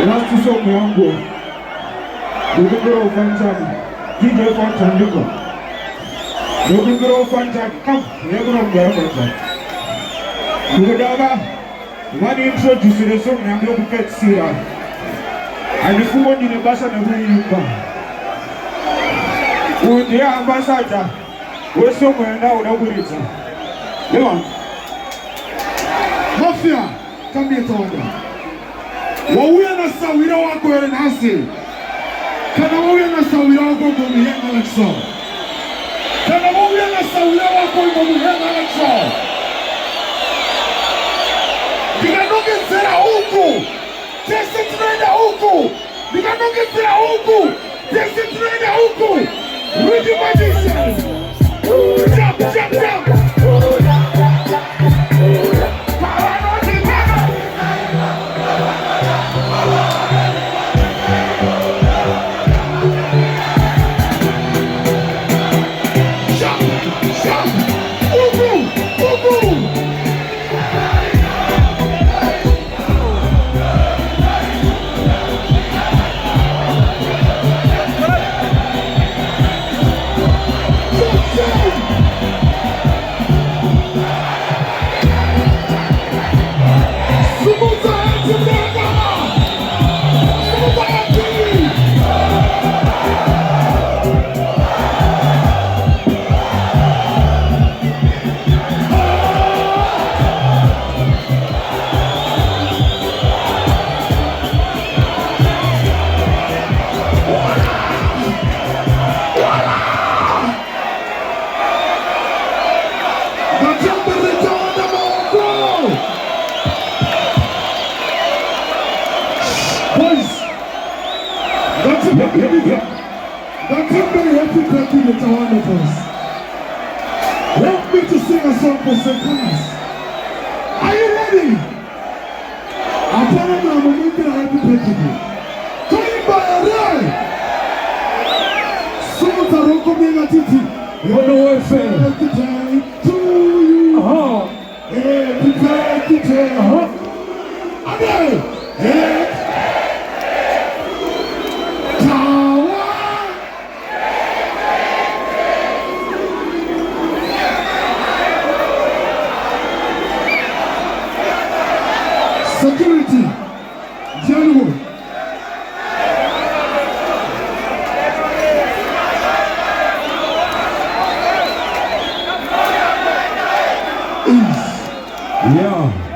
Last song yangu Ndugu ufanjani DJ Fantandiko Ndugu ufanjani Ndugu ufanjani Ndugu daga Wani introduce the song yangu Kuket sira Alifungo njine basha na hui yuka Udia ambasada Weso mwenda unagurita Lewa Mafia Kambia tawada Wawuya na sawira wako ya nasi Kana wawuya na sawira wako Muhenga lakso Kana wawuya na sawira wako Muhenga lakso Nikanoge zera huku Tesi tunaenda huku Nikanoge zera huku Tesi tunaenda huku Rudy Magician Jump, jump, jump That's a very happy country with a one of us. Help me to sing a song for Seh Calaz. Are you ready? Apparently I'm making a happy country. Coming by a ride. Someone's a rock of me at it. You know what I'm saying? Happy time to you. Happy time. Again. Security, general. Yeah.